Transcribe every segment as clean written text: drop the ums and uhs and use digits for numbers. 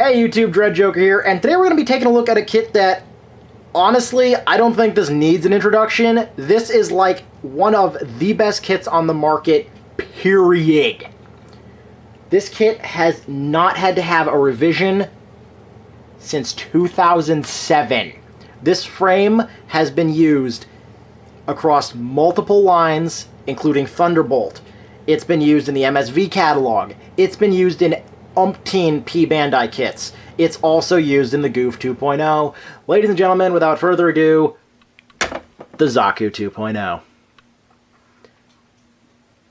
Hey YouTube, Dread Joker here, and today we're going to be taking a look at a kit that, honestly, I don't think this needs an introduction. This is like one of the best kits on the market, period. This kit has not had to have a revision since 2007. This frame has been used across multiple lines, including Thunderbolt. It's been used in the MSV catalog. It's been used in umpteen P Bandai kits. It's also used in the Goof 2.0. Ladies and gentlemen, without further ado, the Zaku 2.0.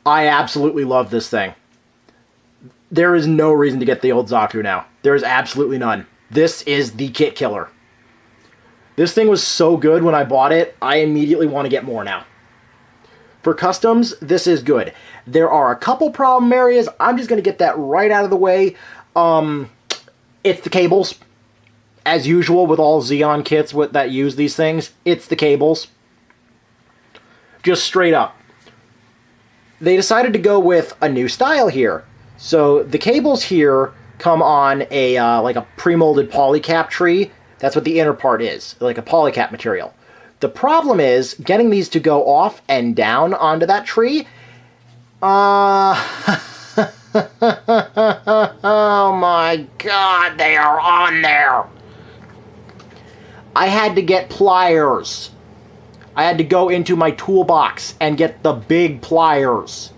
I absolutely love this thing. There is no reason to get the old Zaku now. There is absolutely none. This is the kit killer. This thing was so good when I bought it, I immediately want to get more now. For customs, this is good. There are a couple problem areas. I'm just going to get that right out of the way. It's the cables. As usual with all Xeon kits that use these things, it's the cables. Just straight up. They decided to go with a new style here. So the cables here come on a like a pre-molded polycap tree. That's what the inner part is, like a polycap material. The problem is getting these to go off and down onto that tree. Oh my god, they are on there. I had to get pliers. I had to go into my toolbox and get the big pliers.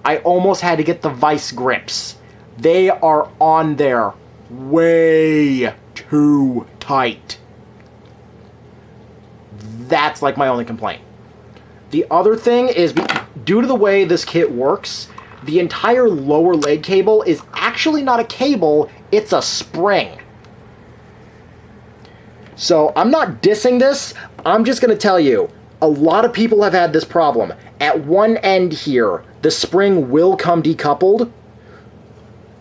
I almost had to get the vice grips. They are on there way too tight. That's like my only complaint. The other thing is, due to the way this kit works, the entire lower leg cable is actually not a cable, it's a spring. So I'm not dissing this, I'm just going to tell you, a lot of people have had this problem. At one end here, the spring will come decoupled.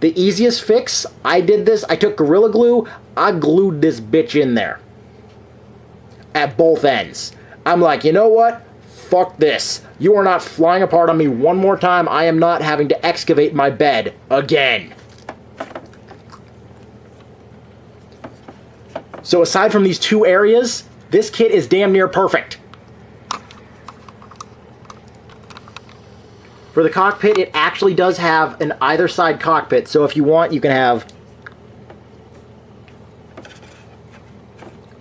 The easiest fix, I did this, I took Gorilla Glue, I glued this bitch in there. At both ends. I'm like, you know what? Fuck this. You are not flying apart on me one more time. I am not having to excavate my bed again. So aside from these two areas, this kit is damn near perfect. For the cockpit, it actually does have an either side cockpit. So if you want, you can have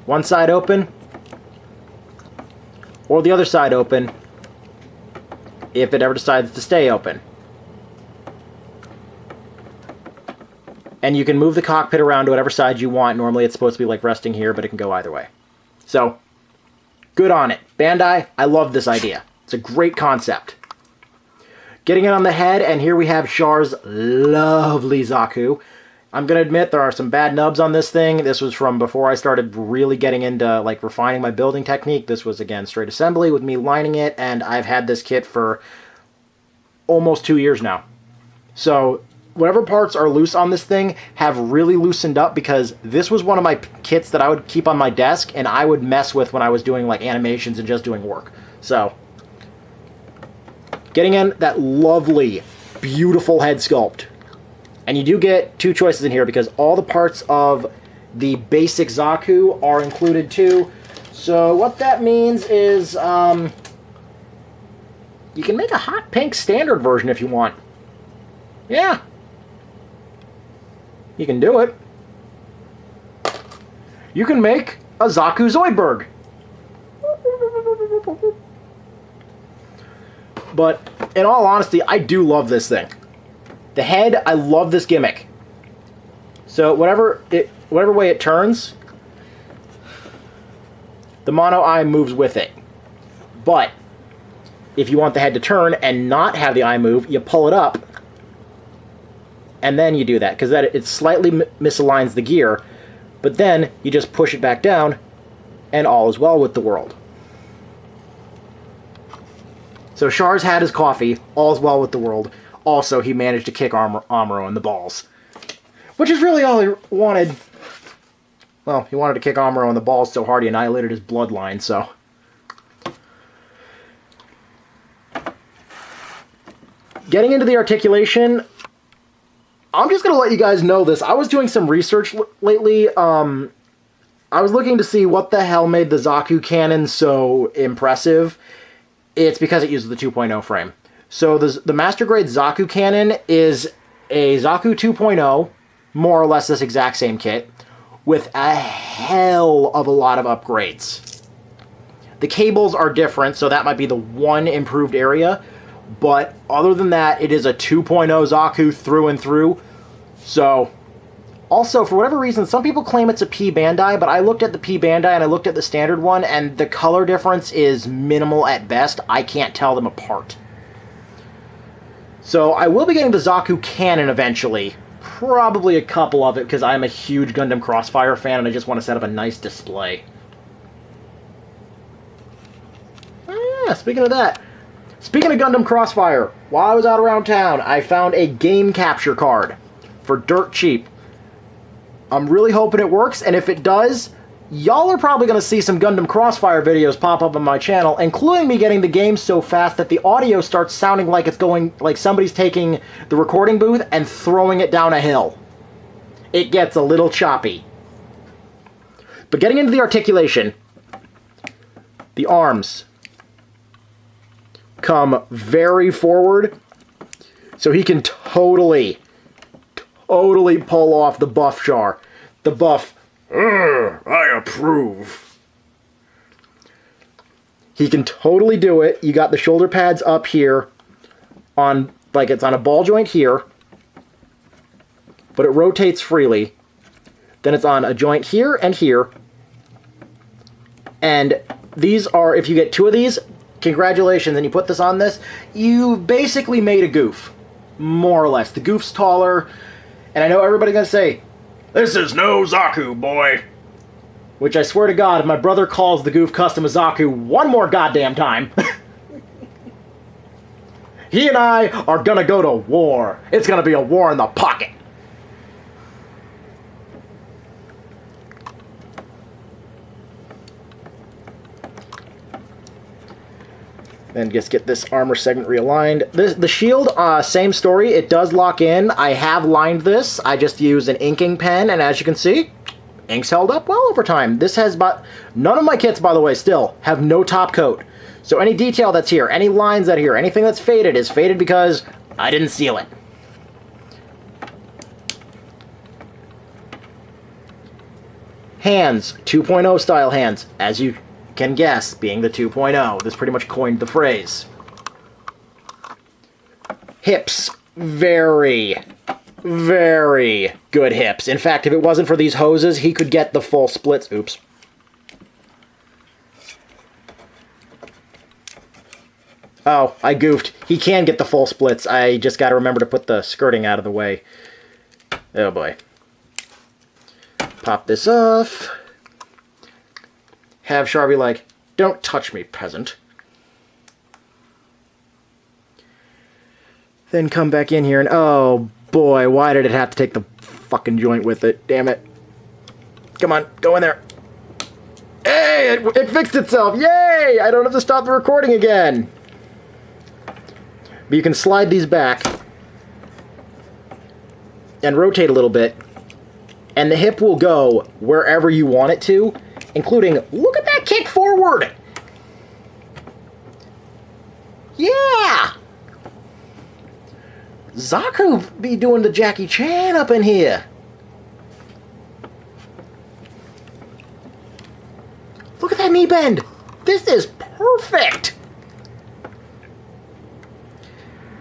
one side open, or the other side open, if it ever decides to stay open. And you can move the cockpit around to whatever side you want. Normally it's supposed to be like resting here, but it can go either way. So, good on it. Bandai, I love this idea. It's a great concept. Getting it on the head, and here we have Char's lovely Zaku. I'm going to admit there are some bad nubs on this thing. This was from before I started really getting into like refining my building technique. This was, again, straight assembly with me lining it, and I've had this kit for almost 2 years now. So whatever parts are loose on this thing have really loosened up, because this was one of my kits that I would keep on my desk and I would mess with when I was doing like animations and just doing work. So getting in that lovely, beautiful head sculpt. And you do get two choices in here because all the parts of the basic Zaku are included too. So what that means is you can make a hot pink standard version if you want. Yeah. You can do it. You can make a Zaku Zoidberg. But in all honesty, I do love this thing. The head, I love this gimmick. So whatever way it turns, the mono eye moves with it. But if you want the head to turn and not have the eye move, you pull it up, and then you do that, because it slightly misaligns the gear, but then you just push it back down, and all is well with the world. So Char's had his coffee, all's well with the world. Also, he managed to kick Amuro in the balls. Which is really all he wanted. Well, he wanted to kick Amuro in the balls so hard he annihilated his bloodline, so. Getting into the articulation, I'm just going to let you guys know this. I was doing some research lately. I was looking to see what the hell made the Zaku cannon so impressive. It's because it uses the 2.0 frame. So the Master Grade Zaku cannon is a Zaku 2.0, more or less this exact same kit, with a hell of a lot of upgrades. The cables are different, so that might be the one improved area. But other than that, it is a 2.0 Zaku through and through. So, also, for whatever reason, some people claim it's a P Bandai, but I looked at the P Bandai and I looked at the standard one, and the color difference is minimal at best. I can't tell them apart. So, I will be getting the Zaku cannon eventually. Probably a couple of it, because I'm a huge Gundam Crossfire fan, and I just want to set up a nice display. Oh yeah, speaking of that. Speaking of Gundam Crossfire, while I was out around town, I found a game capture card for dirt cheap. I'm really hoping it works, and if it does, y'all are probably going to see some Gundam Crossfire videos pop up on my channel, including me getting the game so fast that the audio starts sounding like it's going, like somebody's taking the recording booth and throwing it down a hill. It gets a little choppy. But getting into the articulation, the arms come very forward, so he can totally pull off the buff Char. The buff, I approve. He can totally do it. You got the shoulder pads up here, on like it's on a ball joint here, but it rotates freely. Then it's on a joint here and here. And these are, if you get two of these, congratulations, and you put this on this, you basically made a goof. More or less. The goof's taller, and I know everybody's gonna say, this is no Zaku, boy. Which I swear to God, if my brother calls the goof custom a Zaku one more goddamn time, he and I are gonna go to war. It's gonna be a war in the pocket. And just get this armor segment realigned. The shield, same story. It does lock in. I have lined this. I just use an inking pen, and as you can see, ink's held up well over time. This has none of my kits, by the way, still have no top coat. So any detail that's here, any lines that are here, anything that's faded is faded because I didn't seal it. Hands, 2.0 style hands, as you can guess, being the 2.0. This pretty much coined the phrase. Hips, very good hips. In fact, if it wasn't for these hoses, he could get the full splits. Oops. Oh, I goofed. He can get the full splits. I just got to remember to put the skirting out of the way. Oh boy. Pop this off. Have Char be like, don't touch me, peasant. Then come back in here and, oh boy, why did it have to take the fucking joint with it? Damn it. Come on, go in there. Hey, it fixed itself. Yay! I don't have to stop the recording again. But you can slide these back and rotate a little bit, and the hip will go wherever you want it to, including, look at that kick forward! Yeah! Zaku be doing the Jackie Chan up in here. Look at that knee bend! This is perfect!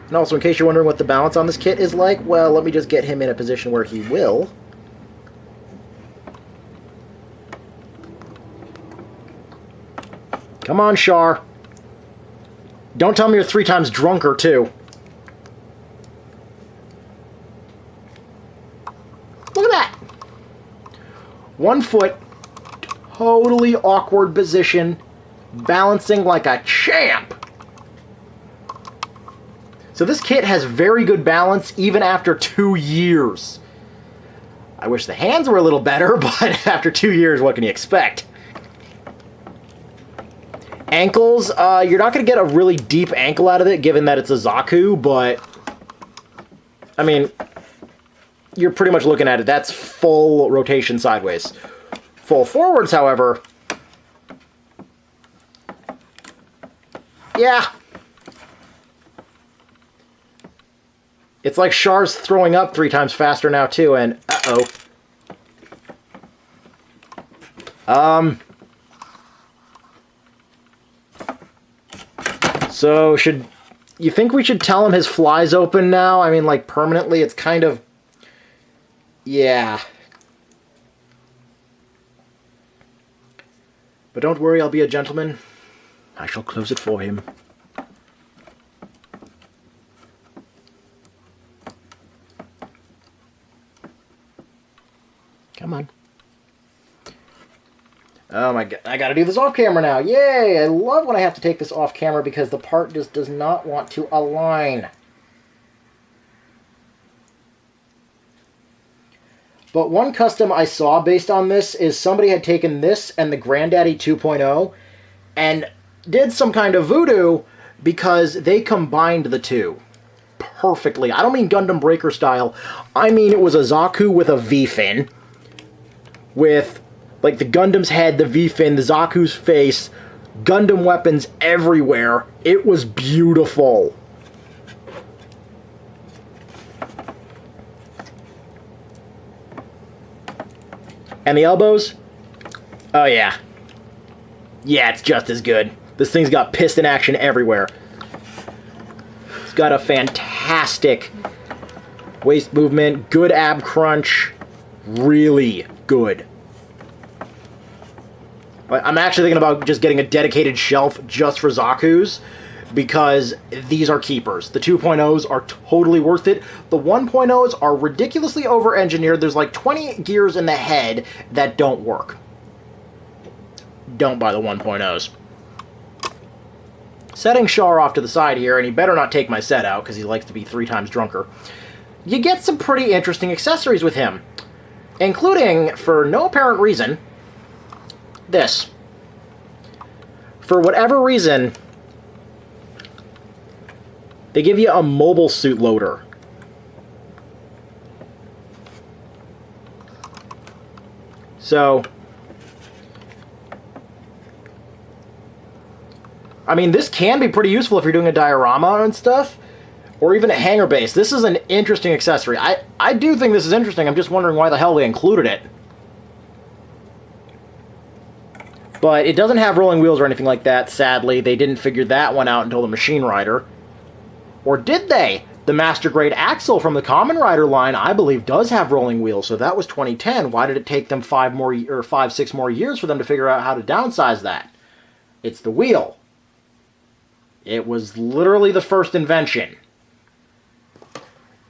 And also, in case you're wondering what the balance on this kit is like, well, let me just get him in a position where he will. Come on, Char. Don't tell me you're 3 times drunker, too. Look at that! 1 foot, totally awkward position, balancing like a champ. So this kit has very good balance even after 2 years. I wish the hands were a little better, but after 2 years, what can you expect? Ankles, you're not going to get a really deep ankle out of it, given that it's a Zaku, but, I mean, you're pretty much looking at it. That's full rotation sideways. Full forwards, however, yeah. It's like Char's throwing up 3 times faster now, too, and uh-oh. So, you think we should tell him his fly's open now? I mean, like, permanently, it's kind of... Yeah. But don't worry, I'll be a gentleman. I shall close it for him. Come on. Oh my god, I gotta do this off camera now. Yay! I love when I have to take this off camera because the part just does not want to align. But one custom I saw based on this is somebody had taken this and the Granddaddy 2.0 and did some kind of voodoo because they combined the two perfectly. I don't mean Gundam Breaker style. I mean it was a Zaku with a V-fin. With, like, the Gundam's head, the V-fin, the Zaku's face, Gundam weapons everywhere. It was beautiful. And the elbows? Oh, yeah. Yeah, it's just as good. This thing's got piston action everywhere. It's got a fantastic waist movement, good ab crunch, really good. I'm actually thinking about just getting a dedicated shelf just for Zaku's, because these are keepers. The 2.0s are totally worth it. The 1.0s are ridiculously over-engineered. There's like 20 gears in the head that don't work. Don't buy the 1.0s. Setting Char off to the side here, and he better not take my set out, because he likes to be 3 times drunker. You get some pretty interesting accessories with him, including, for no apparent reason, this. For whatever reason, they give you a mobile suit loader. So, I mean, this can be pretty useful if you're doing a diorama and stuff, or even a hangar base. This is an interesting accessory. I do think this is interesting. I'm just wondering why the hell they included it. But it doesn't have rolling wheels or anything like that, sadly. They didn't figure that one out until the Machine Rider. Or did they? The Master Grade Axle from the Common Rider line, I believe, does have rolling wheels. So that was 2010. Why did it take them 6 more years for them to figure out how to downsize that? It's the wheel. It was literally the first invention.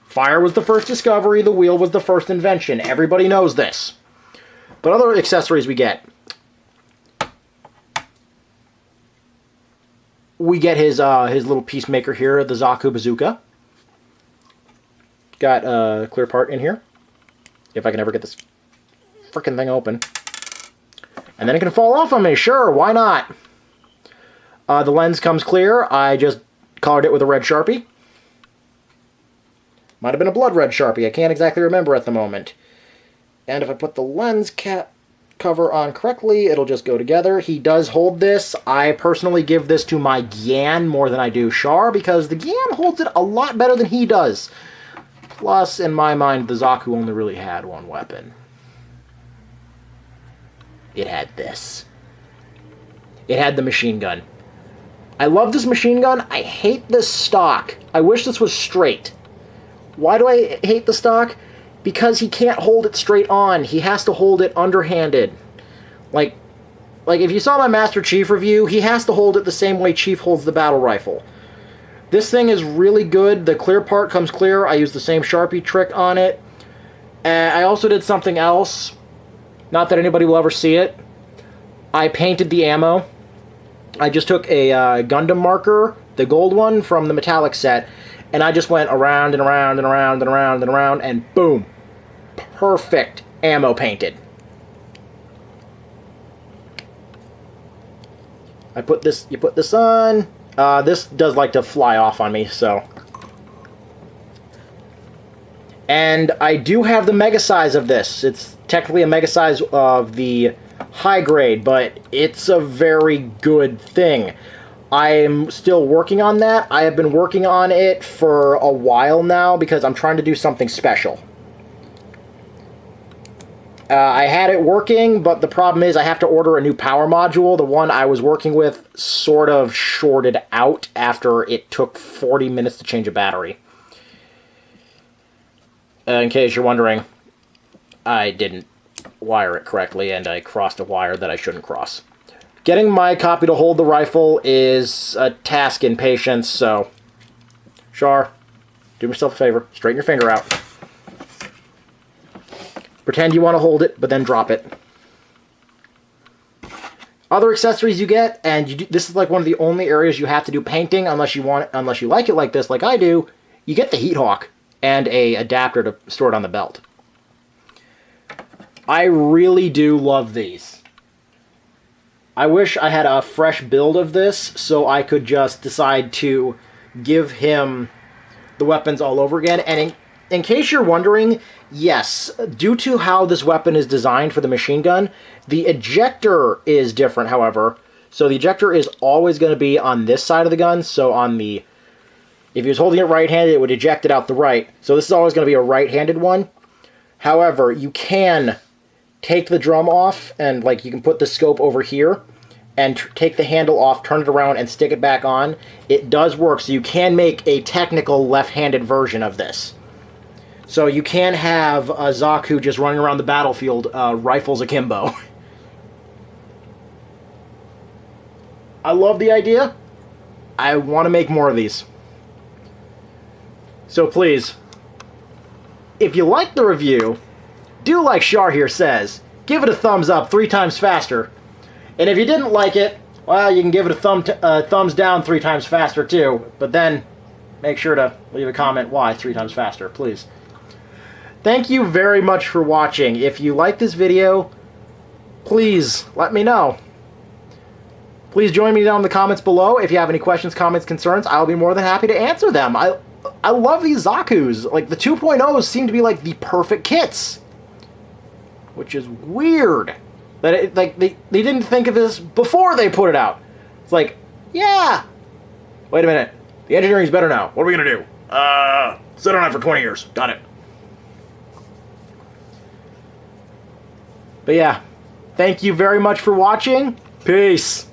Fire was the first discovery. The wheel was the first invention. Everybody knows this. But other accessories we get. We get his little peacemaker here, the Zaku bazooka. Got a clear part in here. If I can ever get this frickin' thing open. And then it can fall off on me. Sure, why not? The lens comes clear. I just colored it with a red Sharpie. Might have been a blood red Sharpie. I can't exactly remember at the moment. And if I put the lens cap cover on correctly, it'll just go together. He does hold this. I personally give this to my Gyan more than I do Char, because the Gyan holds it a lot better than he does. Plus, in my mind, the Zaku only really had one weapon. It had this. It had the machine gun. I love this machine gun. I hate this stock. I wish this was straight. Why do I hate the stock? Because he can't hold it straight on. He has to hold it underhanded. Like if you saw my Master Chief review, he has to hold it the same way Chief holds the battle rifle. This thing is really good. The clear part comes clear. I used the same Sharpie trick on it. I also did something else. Not that anybody will ever see it. I painted the ammo. I just took a Gundam marker, the gold one from the metallic set, and I just went around and around and around and around and around, and boom. Perfect ammo painted. You put this on. This does like to fly off on me, so. And I do have the mega size of this. It's technically a mega size of the high grade, but it's a very good thing. I'm still working on that. I have been working on it for a while now because I'm trying to do something special. I had it working, but the problem is I have to order a new power module. The one I was working with sort of shorted out after it took 40 minutes to change a battery. In case you're wondering, I didn't wire it correctly, and I crossed a wire that I shouldn't cross. Getting my copy to hold the rifle is a task in patience, so... Char, do yourself a favor. Straighten your finger out. Pretend you want to hold it, but then drop it. Other accessories you get, and this is like one of the only areas you have to do painting unless you like it like this, like I do. You get the heat hawk and a adapter to store it on the belt. I really do love these. I wish I had a fresh build of this so I could just decide to give him the weapons all over again. And in case you're wondering, yes, due to how this weapon is designed for the machine gun, the ejector is different, however. So the ejector is always going to be on this side of the gun. So on the... If he was holding it right-handed, it would eject it out the right. So this is always going to be a right-handed one. However, you can take the drum off, and like you can put the scope over here, and take the handle off, turn it around, and stick it back on. It does work, so you can make a technical left-handed version of this. So you can have a Zaku just running around the battlefield, rifles akimbo. I love the idea. I want to make more of these. So please, if you like the review, do like Char here says, give it a thumbs up 3 times faster. And if you didn't like it, well, you can give it a thumbs down 3 times faster too. But then, make sure to leave a comment why 3 times faster, please. Thank you very much for watching. If you like this video, please let me know. Please join me down in the comments below. If you have any questions, comments, concerns, I'll be more than happy to answer them. I love these Zakus. Like, the 2.0s seem to be like the perfect kits. Which is weird. That they didn't think of this before they put it out. It's like, yeah. Wait a minute. The engineering's better now. What are we going to do? Sit on it for 20 years. Got it. But yeah. Thank you very much for watching. Peace.